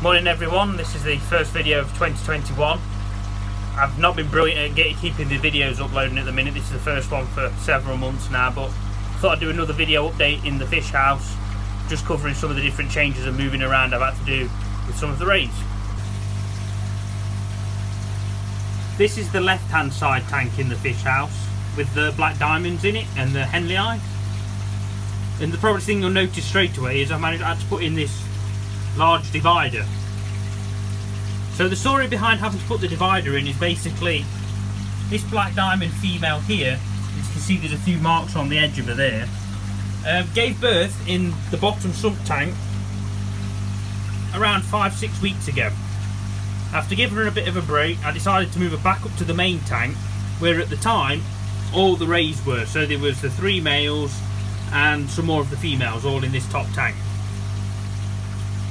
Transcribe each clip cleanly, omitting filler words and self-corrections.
Morning everyone, this is the first video of 2021. I've not been brilliant at keeping the videos uploading at the minute. This is the first one for several months now, but I thought I'd do another video update in the fish house, just covering some of the different changes and moving around I've had to do with some of the rays. This is the left hand side tank in the fish house with the black diamonds in it and the Henley eye. And the probably thing you'll notice straight away is I had to put in this large divider. So the story behind having to put the divider in is basically this black diamond female here, as you can see there's a few marks on the edge of her there, gave birth in the bottom sump tank around 5-6 weeks ago. After giving her a bit of a break, I decided to move her back up to the main tank, where at the time all the rays were. So there was the 3 males and some more of the females all in this top tank.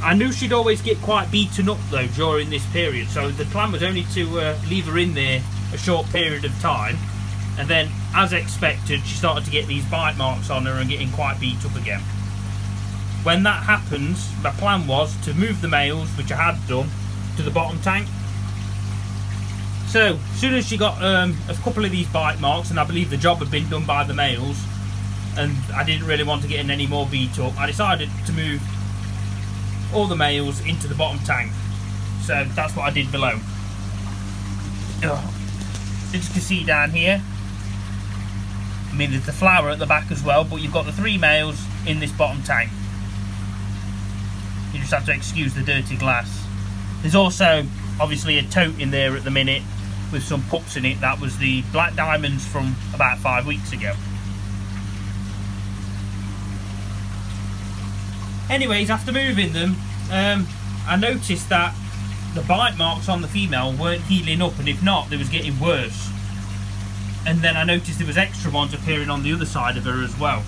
I knew she'd always get quite beaten up though during this period, so the plan was only to leave her in there a short period of time, and then as expected she started to get these bite marks on her and getting quite beat up again. When that happens, my plan was to move the males, which I had done, to the bottom tank. So as soon as she got a couple of these bite marks, and I believe the job had been done by the males and I didn't really want to get in any more beat up, I decided to move all the males into the bottom tank. So that's what I did below. As you can see down here, I mean there's the flower at the back as well, but you've got the 3 males in this bottom tank. You just have to excuse the dirty glass. There's also obviously a tote in there at the minute with some pups in it. That was the black diamonds from about 5 weeks ago. Anyways, after moving them, I noticed that the bite marks on the female weren't healing up, and if not, they was getting worse. And then I noticed there was extra ones appearing on the other side of her as well.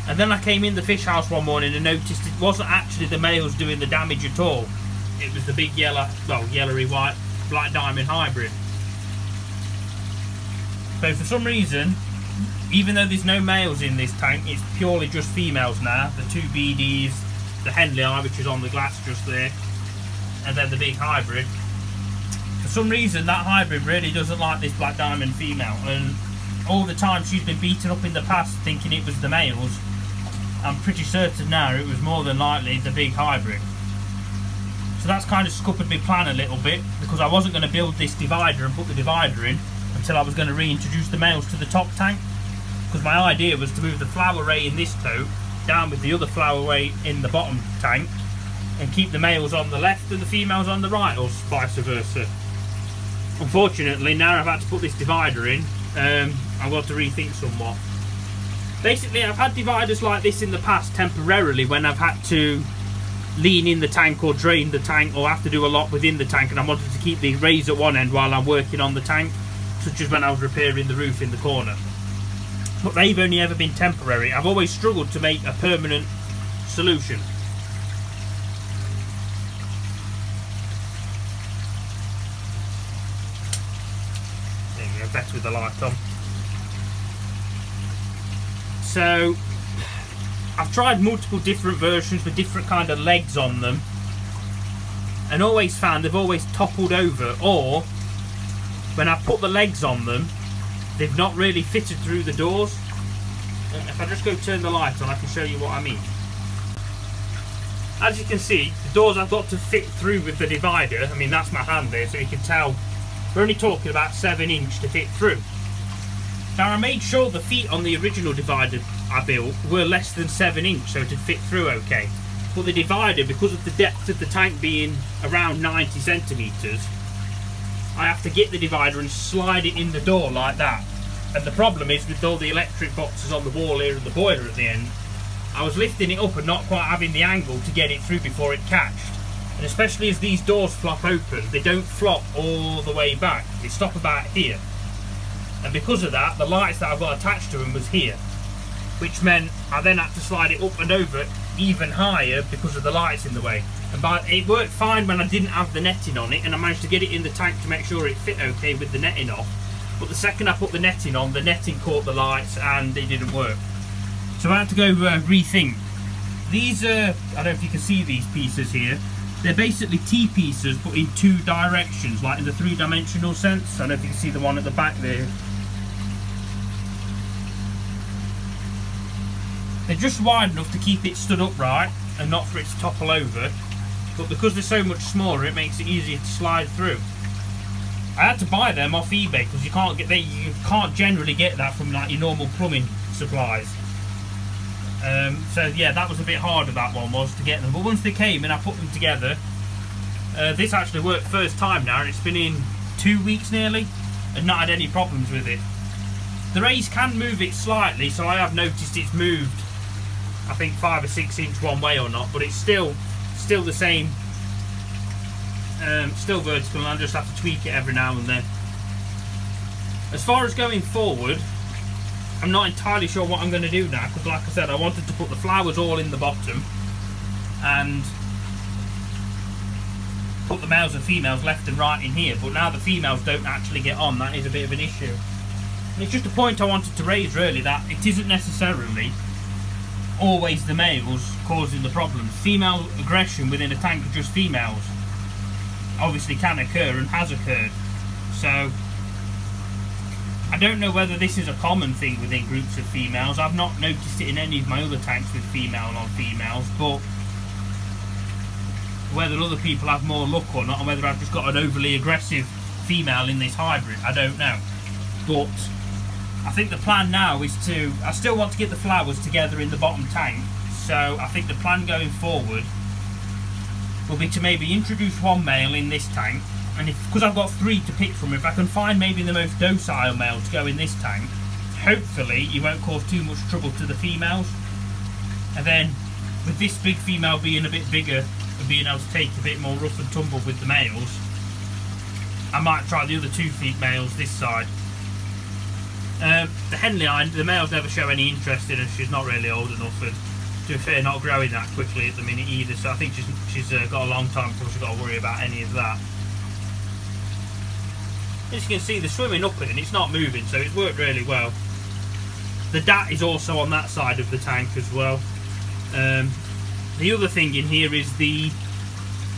And then I came in the fish house one morning and noticed it wasn't actually the males doing the damage at all. It was the big yellowy white black diamond hybrid. So for some reason, even though there's no males in this tank, it's purely just females now. The 2 BDs, the Henley eye, which is on the glass just there, and then the big hybrid. For some reason that hybrid really doesn't like this black diamond female, and all the time she's been beaten up in the past thinking it was the males. I'm pretty certain now it was more than likely the big hybrid. So that's kind of scuppered my plan a little bit, because I wasn't going to build this divider and put the divider in until I was going to reintroduce the males to the top tank. Because my idea was to move the flower ray in this tote down with the other flower ray in the bottom tank, and keep the males on the left and the females on the right, or vice versa. Unfortunately, now I've had to put this divider in, I've got to rethink somewhat. Basically, I've had dividers like this in the past temporarily when I've had to lean in the tank or drain the tank, or have to do a lot within the tank, and I wanted to keep the rays at one end while I'm working on the tank, such as when I was repairing the roof in the corner. But they've only ever been temporary. I've always struggled to make a permanent solution. There we go, better with the light on. So I've tried multiple different versions with different kind of legs on them, and always found they've always toppled over, or when I've put the legs on them, they've not really fitted through the doors. If I just go turn the light on, I can show you what I mean. As you can see, the doors I've got to fit through with the divider. I mean, that's my hand there, so you can tell we're only talking about 7 inch to fit through. Now I made sure the feet on the original divider I built were less than 7 inch, so to fit through okay. But the divider, because of the depth of the tank being around 90 centimetres, I have to get the divider and slide it in the door like that. And the problem is, with all the electric boxes on the wall here and the boiler at the end, I was lifting it up and not quite having the angle to get it through before it catched. And especially as these doors flop open, they don't flop all the way back, they stop about here. And because of that, the lights that I've got attached to them was here, which meant I then had to slide it up and over even higher because of the lights in the way. And it worked fine when I didn't have the netting on it, and I managed to get it in the tank to make sure it fit okay with the netting off. But the second I put the netting on, the netting caught the lights and it didn't work. So I had to go rethink. These are, I don't know if you can see these pieces here, They're basically T-pieces but in two directions, like in the three-dimensional sense. I don't know if you can see the one at the back there. They're just wide enough to keep it stood upright and not for it to topple over, but because they're so much smaller it makes it easier to slide through. I had to buy them off eBay because you can't generally get that from like your normal plumbing supplies. So yeah, that was a bit harder, that one was, to get them, but once they came and I put them together, this actually worked first time now, and it's been in 2 weeks nearly and not had any problems with it. The rays can move it slightly, so I have noticed it's moved I think 5 or 6 inch one way or not, but it's still the same, still vertical, and I just have to tweak it every now and then. As far as going forward, I'm not entirely sure what I'm going to do now, because like I said, I wanted to put the flowers all in the bottom and put the males and females left and right in here, but now the females don't actually get on. That is a bit of an issue. And it's just a point I wanted to raise really, that it isn't necessarily always the males causing the problems. Female aggression within a tank of just females obviously can occur and has occurred. So I don't know whether this is a common thing within groups of females. I've not noticed it in any of my other tanks with female on females, but whether other people have more luck or not, and whether I've just got an overly aggressive female in this hybrid, I don't know. But I think the plan now is I still want to get the flowers together in the bottom tank, so I think the plan going forward will be to maybe introduce one male in this tank, and because I've got 3 to pick from, if I can find maybe the most docile male to go in this tank, hopefully he won't cause too much trouble to the females. And then with this big female being a bit bigger and being able to take a bit more rough and tumble with the males, I might try the other 2 females this side. The Henley Eye, the males never show any interest in her. She's not really old enough, and to be fair, not growing that quickly at the minute either, so I think she's got a long time before she's got to worry about any of that. As you can see, they're swimming up it and it's not moving, so it's worked really well. The DAT is also on that side of the tank as well. The other thing in here is the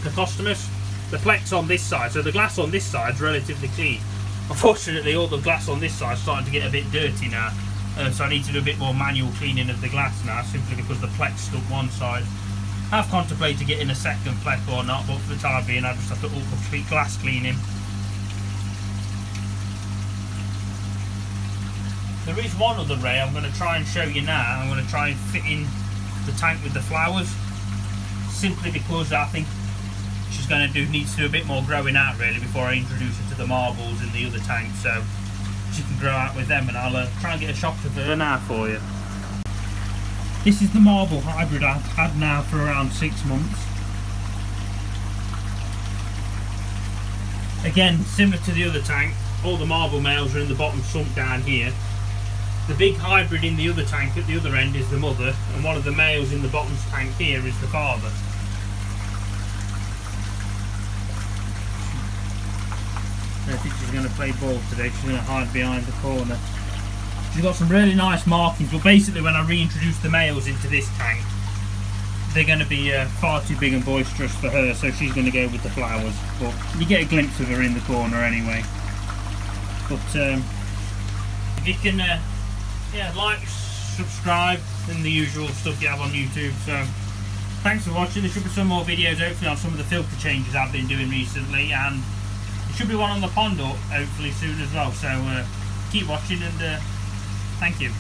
Picostomus. The Plex on this side, so the glass on this side is relatively clean. Unfortunately, all the glass on this side is starting to get a bit dirty now, so I need to do a bit more manual cleaning of the glass now, simply because the Plex stuck one side. I've contemplated getting a second Plex or not, but for the time being I just have to do complete glass cleaning. There is one other ray I'm going to try and show you now. I'm going to try and fit in the tank with the flowers, simply because I think she's going to needs to do a bit more growing out really before I introduce her to the marbles in the other tank, so she can grow out with them, and I'll try and get a shot of her now for you. This is the marble hybrid I've had now for around 6 months. Again, similar to the other tank, all the marble males are in the bottom sunk down here. The big hybrid in the other tank at the other end is the mother, and one of the males in the bottom tank here is the father. I don't think she's going to play ball today. She's going to hide behind the corner. She's got some really nice markings, but basically when I reintroduce the males into this tank, they're going to be far too big and boisterous for her, so she's going to go with the flowers. But you get a glimpse of her in the corner anyway. But if you can yeah, like, subscribe, and the usual stuff you have on YouTube. So thanks for watching. There should be some more videos hopefully on some of the filter changes I've been doing recently, and there should be one on the pond hopefully soon as well. So keep watching, and thank you.